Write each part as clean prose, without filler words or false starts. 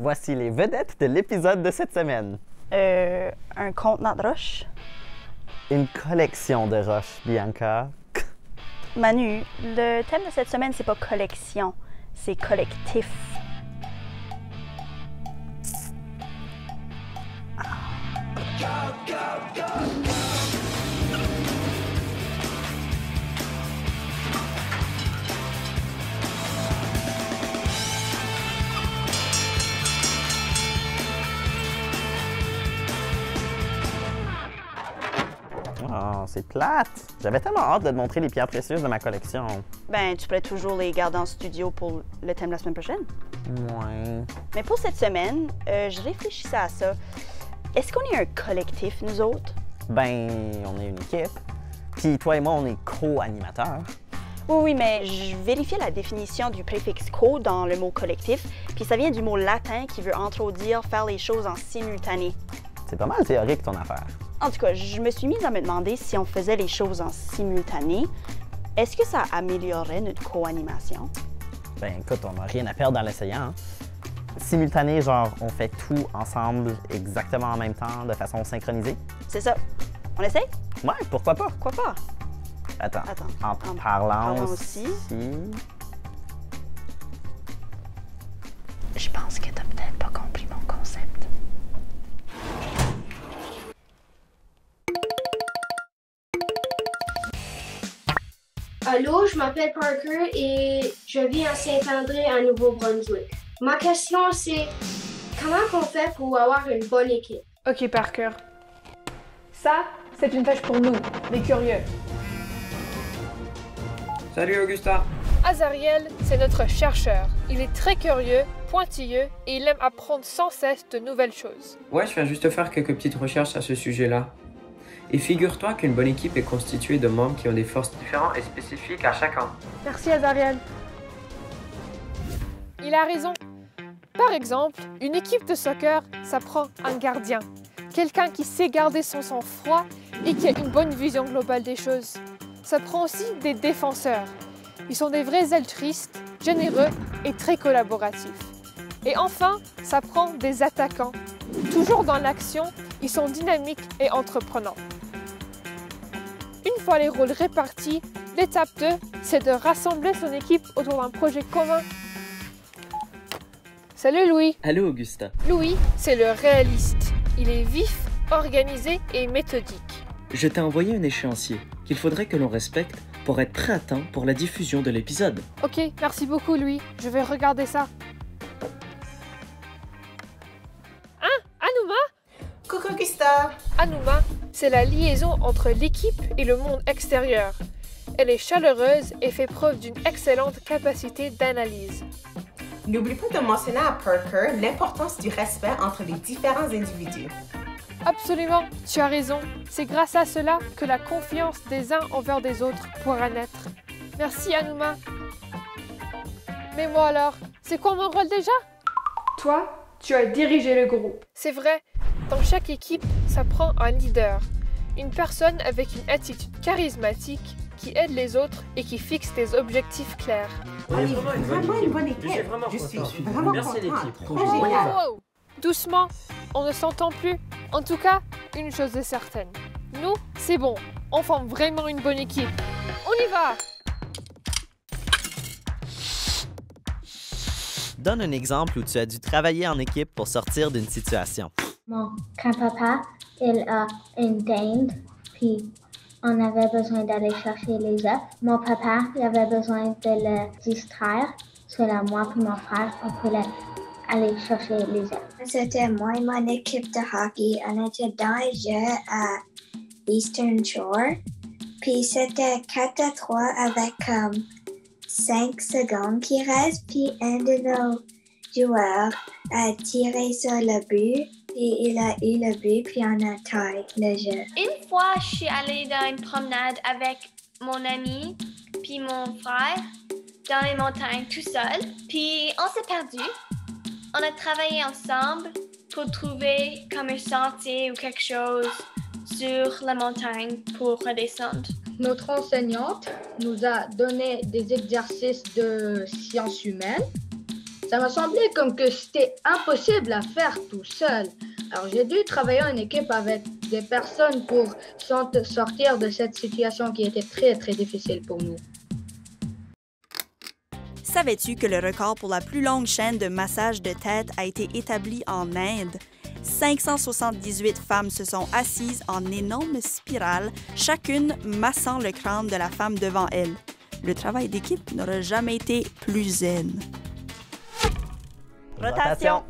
Voici les vedettes de l'épisode de cette semaine. Un contenant de roches. Une collection de roches, Bianca. Manu, le thème de cette semaine, c'est pas collection, c'est collectif. Oh, c'est plate! J'avais tellement hâte de te montrer les pierres précieuses de ma collection. Ben, tu pourrais toujours les garder en studio pour le thème de la semaine prochaine. Ouais. Mais pour cette semaine, je réfléchissais à ça. Est-ce qu'on est un collectif, nous autres? Ben, on est une équipe. Puis toi et moi, on est co-animateurs. Oui, mais je vérifiais la définition du préfixe co dans le mot collectif, puis ça vient du mot latin qui veut entre autres dire faire les choses en simultané. C'est pas mal théorique ton affaire. En tout cas, je me suis mise à me demander si on faisait les choses en simultané, est-ce que ça améliorerait notre co-animation? Ben écoute, on n'a rien à perdre en l'essayant. Hein. Simultané, genre, on fait tout ensemble exactement en même temps, de façon synchronisée. C'est ça. On essaye? Ouais, pourquoi pas? Quoi pas? Attends. En parlant parlant aussi. Je pense que t'as peut-être pas compris mon concept. Allô, je m'appelle Parker et je vis à Saint-André, en Nouveau-Brunswick. Ma question, c'est comment on fait pour avoir une bonne équipe? Ok, Parker. Ça, c'est une tâche pour nous, les curieux. Salut Augusta! Azariel, c'est notre chercheur. Il est très curieux, pointilleux et il aime apprendre sans cesse de nouvelles choses. Ouais, je viens juste faire quelques petites recherches à ce sujet-là. Et figure-toi qu'une bonne équipe est constituée de membres qui ont des forces différentes et spécifiques à chacun. Merci Azariel. Il a raison. Par exemple, une équipe de soccer, ça prend un gardien. Quelqu'un qui sait garder son sang-froid et qui a une bonne vision globale des choses. Ça prend aussi des défenseurs. Ils sont des vrais altruistes, généreux et très collaboratifs. Et enfin, ça prend des attaquants. Toujours dans l'action, ils sont dynamiques et entreprenants. Une fois les rôles répartis, l'étape 2, c'est de rassembler son équipe autour d'un projet commun. Salut Louis! Allô Augusta. Louis, c'est le réaliste. Il est vif, organisé et méthodique. Je t'ai envoyé un échéancier qu'il faudrait que l'on respecte pour être prêt à temps pour la diffusion de l'épisode. Ok, merci beaucoup Louis. Je vais regarder ça. Hein? Anouma? Coucou Augusta! Anouma, c'est la liaison entre l'équipe et le monde extérieur. Elle est chaleureuse et fait preuve d'une excellente capacité d'analyse. N'oublie pas de mentionner à Parker l'importance du respect entre les différents individus. Absolument, tu as raison. C'est grâce à cela que la confiance des uns envers des autres pourra naître. Merci Anouma. Mais moi alors, c'est quoi mon rôle déjà? Toi, tu as dirigé le groupe. C'est vrai, dans chaque équipe, ça prend un leader. Une personne avec une attitude charismatique qui aide les autres et qui fixe des objectifs clairs. Oui, vraiment une bonne équipe. Je suis vraiment Merci contente. l'équipe. Très génial. Wow. Doucement, on ne s'entend plus. En tout cas, une chose est certaine. Nous, c'est bon. On forme vraiment une bonne équipe. On y va! Donne un exemple où tu as dû travailler en équipe pour sortir d'une situation. Mon grand-papa, il a une dinde, puis on avait besoin d'aller chercher les œufs. Mon papa, il avait besoin de le distraire. Cela, moi et mon frère, on pouvait aller chercher les œufs. C'était moi et mon équipe de hockey. On était dans les jeux à Eastern Shore. Puis c'était 4-3 avec 5 secondes qui restent. Puis un de nos joueurs a tiré sur le but. Puis il a eu le but, puis on a taillé le jeu. Une fois, je suis allée dans une promenade avec mon ami, puis mon frère, dans les montagnes tout seul. Puis on s'est perdu. On a travaillé ensemble pour trouver comme un sentier ou quelque chose sur la montagne pour redescendre. Notre enseignante nous a donné des exercices de sciences humaines. Ça m'a semblé comme que c'était impossible à faire tout seul. Alors j'ai dû travailler en équipe avec des personnes pour sortir de cette situation qui était très, très difficile pour nous. Savais-tu que le record pour la plus longue chaîne de massage de tête a été établi en Inde? 578 femmes se sont assises en énorme spirale, chacune massant le crâne de la femme devant elle. Le travail d'équipe n'aurait jamais été plus zen. Rotation.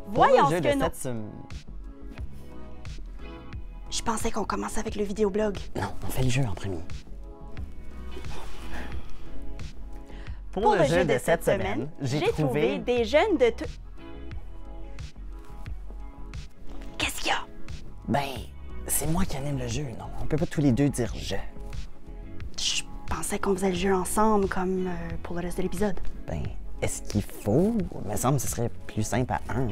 Voyons ce que nous... Je pensais qu'on commençait avec le vidéoblog. Non, on fait le jeu en premier. Pour le jeu de cette semaine, j'ai trouvé des jeunes de tout... Qu'est-ce qu'il y a? Ben, c'est moi qui anime le jeu, non? On peut pas tous les deux dire « je ». Je pensais qu'on faisait le jeu ensemble, comme pour le reste de l'épisode. Ben, est-ce qu'il faut? Il me semble que ce serait plus simple à un.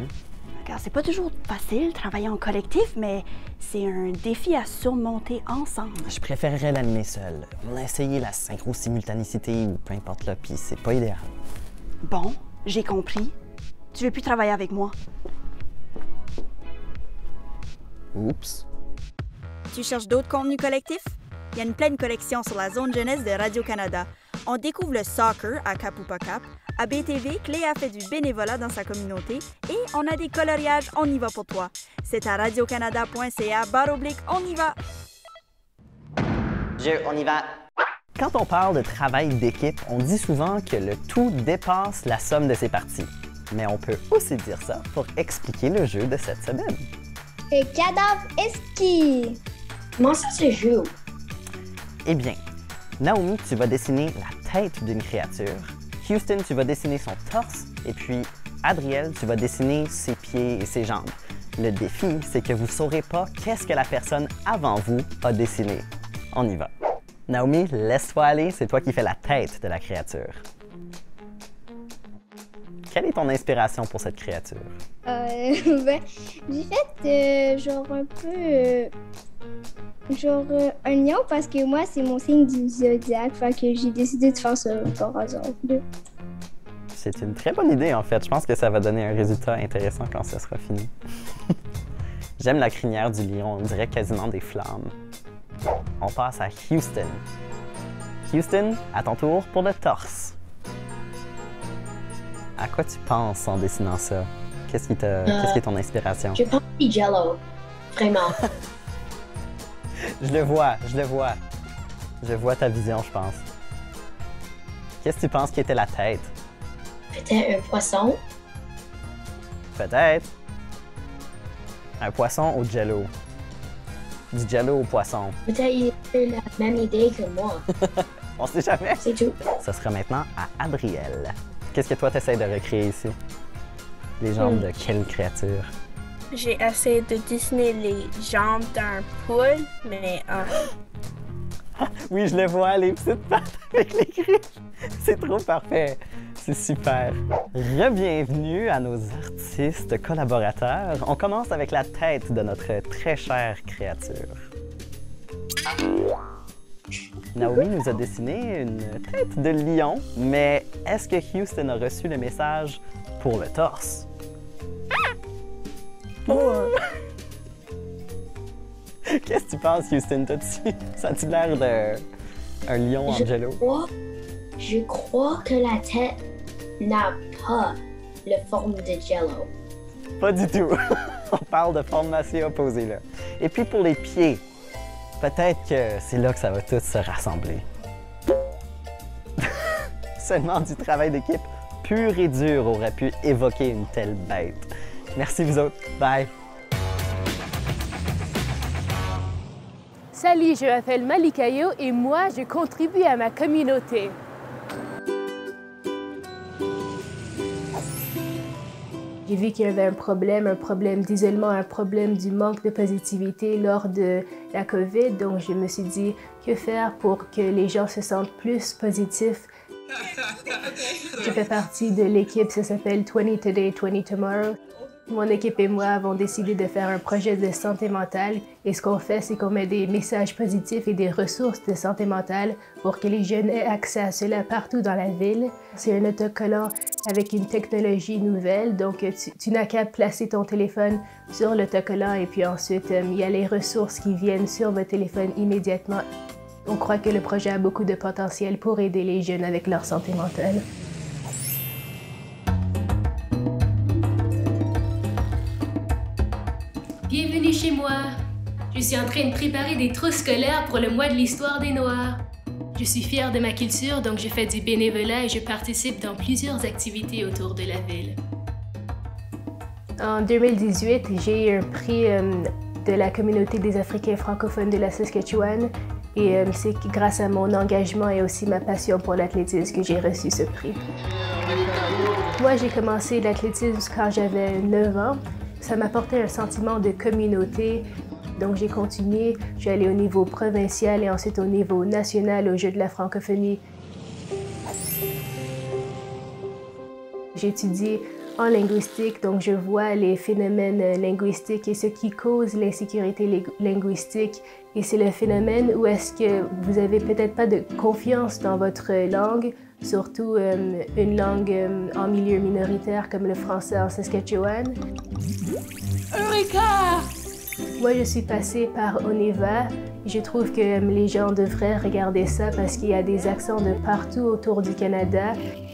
C'est pas toujours facile, travailler en collectif, mais c'est un défi à surmonter ensemble. Je préférerais l'animer seul. On a essayé la synchro-simultanécité ou peu importe là, puis c'est pas idéal. Bon, j'ai compris. Tu veux plus travailler avec moi? Oups. Tu cherches d'autres contenus collectifs? Il y a une pleine collection sur la zone jeunesse de Radio-Canada. On découvre le soccer à Cap ou pas Cap. À BTV, Cléa fait du bénévolat dans sa communauté et on a des coloriages On y va pour toi. C'est à radiocanada.ca/on y va. Jeu, on y va. Quand on parle de travail d'équipe, on dit souvent que le tout dépasse la somme de ses parties. Mais on peut aussi dire ça pour expliquer le jeu de cette semaine. Le cadavre esquis. Comment ça se joue? Eh bien, Naomi, tu vas dessiner la tête d'une créature. Houston, tu vas dessiner son torse. Et puis, Adriel, tu vas dessiner ses pieds et ses jambes. Le défi, c'est que vous ne saurez pas qu'est-ce que la personne avant vous a dessiné. On y va. Naomi, laisse-toi aller, c'est toi qui fais la tête de la créature. Quelle est ton inspiration pour cette créature? Ben, j'ai fait genre un peu... un lion parce que moi, c'est mon signe du zodiaque. Fait que j'ai décidé de faire ça par hasard. C'est une très bonne idée, en fait. Je pense que ça va donner un résultat intéressant quand ça sera fini. J'aime la crinière du lion. On dirait quasiment des flammes. On passe à Houston. Houston, à ton tour pour le torse. À quoi tu penses en dessinant ça? Qu'est-ce qui est ton inspiration? Je pense que Jello. Vraiment. Je le vois. Je vois ta vision, je pense. Qu'est-ce que tu penses qui était la tête? Peut-être un poisson? Peut-être. Un poisson au jello. Du jello au poisson. Peut-être il a la même idée que moi. On sait jamais. C'est tout. Ce sera maintenant à Adriel. Qu'est-ce que toi, tu essaies de recréer ici? Les jambes de quelle créature? J'ai essayé de dessiner les jambes d'un poule, mais... Oui, je le vois, les petites pattes avec les griffes. C'est trop parfait. C'est super. Re-bienvenue à nos artistes collaborateurs. On commence avec la tête de notre très chère créature. Naomi nous a dessiné une tête de lion, mais est-ce que Houston a reçu le message pour le torse? Qu'est-ce que tu penses, Houston? Ça a-tu l'air d'un lion Angelo? Je crois que la tête n'a pas la forme de Jello. Pas du tout. On parle de forme assez opposée, là. Et puis pour les pieds, peut-être que c'est là que ça va tout se rassembler. Seulement du travail d'équipe pur et dur aurait pu évoquer une telle bête. Merci vous autres. Bye. Salut, je m'appelle Malikayo et moi, je contribue à ma communauté. J'ai vu qu'il y avait un problème d'isolement, un problème du manque de positivité lors de la COVID. Donc, je me suis dit, que faire pour que les gens se sentent plus positifs? Je fais partie de l'équipe, ça s'appelle 20 Today, 20 Tomorrow. Mon équipe et moi avons décidé de faire un projet de santé mentale et ce qu'on fait, c'est qu'on met des messages positifs et des ressources de santé mentale pour que les jeunes aient accès à cela partout dans la ville. C'est un autocollant avec une technologie nouvelle, donc tu n'as qu'à placer ton téléphone sur l'autocollant et puis ensuite il y a les ressources qui viennent sur votre téléphone immédiatement. On croit que le projet a beaucoup de potentiel pour aider les jeunes avec leur santé mentale. Bienvenue chez moi! Je suis en train de préparer des trousses scolaires pour le mois de l'histoire des Noirs. Je suis fière de ma culture, donc je fais du bénévolat et je participe dans plusieurs activités autour de la ville. En 2018, j'ai eu un prix de la communauté des Africains francophones de la Saskatchewan et c'est grâce à mon engagement et aussi ma passion pour l'athlétisme que j'ai reçu ce prix. Moi, j'ai commencé l'athlétisme quand j'avais 9 ans. Ça m'apportait un sentiment de communauté, donc j'ai continué. Je suis allée au niveau provincial et ensuite au niveau national aux Jeux de la francophonie. J'ai étudié en linguistique, donc je vois les phénomènes linguistiques et ce qui cause l'insécurité linguistique. Et c'est le phénomène où est-ce que vous avez peut-être pas de confiance dans votre langue, surtout une langue en milieu minoritaire comme le français en Saskatchewan. Eureka! Moi, je suis passée par Oneva. Je trouve que les gens devraient regarder ça parce qu'il y a des accents de partout autour du Canada.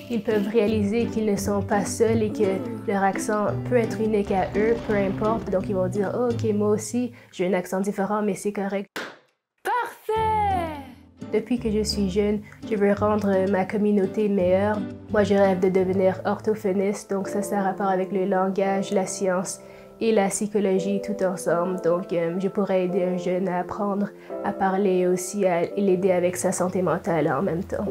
Ils peuvent réaliser qu'ils ne sont pas seuls et que leur accent peut être unique à eux, peu importe. Donc, ils vont dire oh, « OK, moi aussi, j'ai un accent différent, mais c'est correct. » Parfait! Depuis que je suis jeune, je veux rendre ma communauté meilleure. Moi, je rêve de devenir orthophoniste, donc ça a rapport avec le langage, la science et la psychologie tout ensemble. Donc, je pourrais aider un jeune à apprendre à parler et aussi à l'aider avec sa santé mentale en même temps.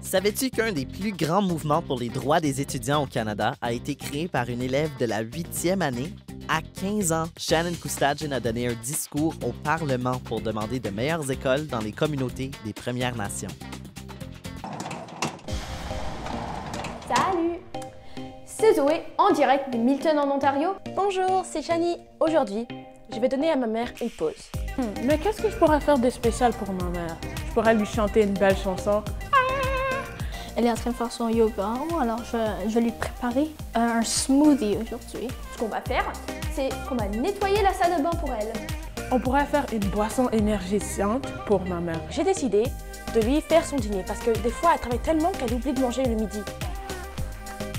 Savais-tu qu'un des plus grands mouvements pour les droits des étudiants au Canada a été créé par une élève de la 8e année? À 15 ans, Shannon Coustage a donné un discours au Parlement pour demander de meilleures écoles dans les communautés des Premières Nations. Salut! C'est Zoé, en direct de Milton en Ontario. Bonjour, c'est Shani. Aujourd'hui, je vais donner à ma mère une pause. Mais qu'est-ce que je pourrais faire de spécial pour ma mère? Je pourrais lui chanter une belle chanson. Elle est en train de faire son yoga, alors je vais lui préparer un smoothie aujourd'hui. Ce qu'on va faire, c'est qu'on va nettoyer la salle de bain pour elle. On pourrait faire une boisson énergisante pour ma mère. J'ai décidé de lui faire son dîner parce que des fois, elle travaille tellement qu'elle oublie de manger le midi.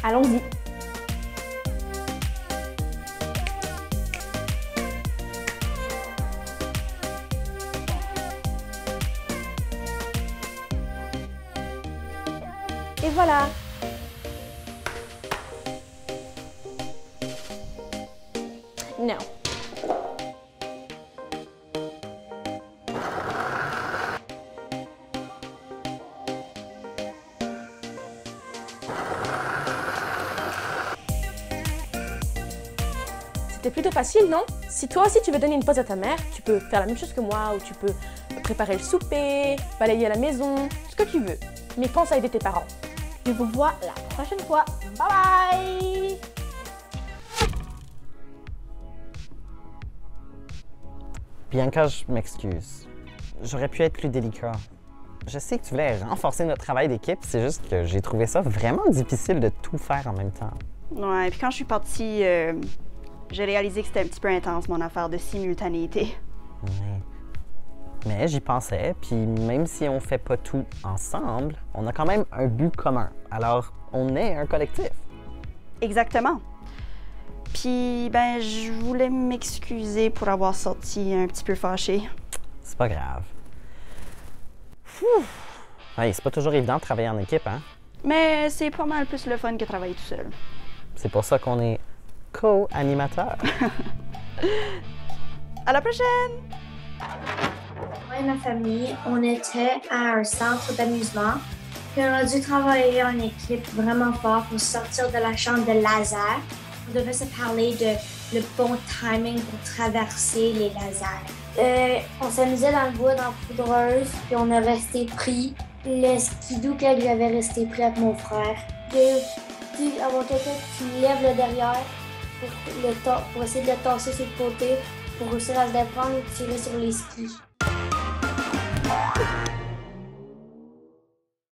Allons-y. Et voilà. Non. C'était plutôt facile, non? Si toi aussi tu veux donner une pause à ta mère, tu peux faire la même chose que moi ou tu peux préparer le souper, balayer la maison, ce que tu veux. Mais pense à aider tes parents. Je vous vois la prochaine fois. Bye bye! Bianca, je m'excuse. J'aurais pu être plus délicat. Je sais que tu voulais renforcer notre travail d'équipe, c'est juste que j'ai trouvé ça vraiment difficile de tout faire en même temps. Ouais, puis quand je suis partie, j'ai réalisé que c'était un petit peu intense, mon affaire de simultanéité. Ouais. Mais j'y pensais, puis même si on fait pas tout ensemble, on a quand même un but commun. Alors, on est un collectif. Exactement. Puis, ben, je voulais m'excuser pour avoir sorti un petit peu fâchée. C'est pas grave. Hey, c'est pas toujours évident de travailler en équipe, hein? Mais c'est pas mal plus le fun que travailler tout seul. C'est pour ça qu'on est co-animateurs. À la prochaine! Moi et ma famille, on était à un centre d'amusement. Puis on a dû travailler en équipe vraiment fort pour sortir de la chambre de laser. On devait se parler de le bon timing pour traverser les lasers. On s'amusait dans le bois, dans la poudreuse, puis on est resté pris. Le skidoo qu'elle lui avait resté pris avec mon frère. dis à mon coco, tu lèves le derrière pour essayer de le tasser sur le côté pour réussir à se déprendre et tirer sur les skis.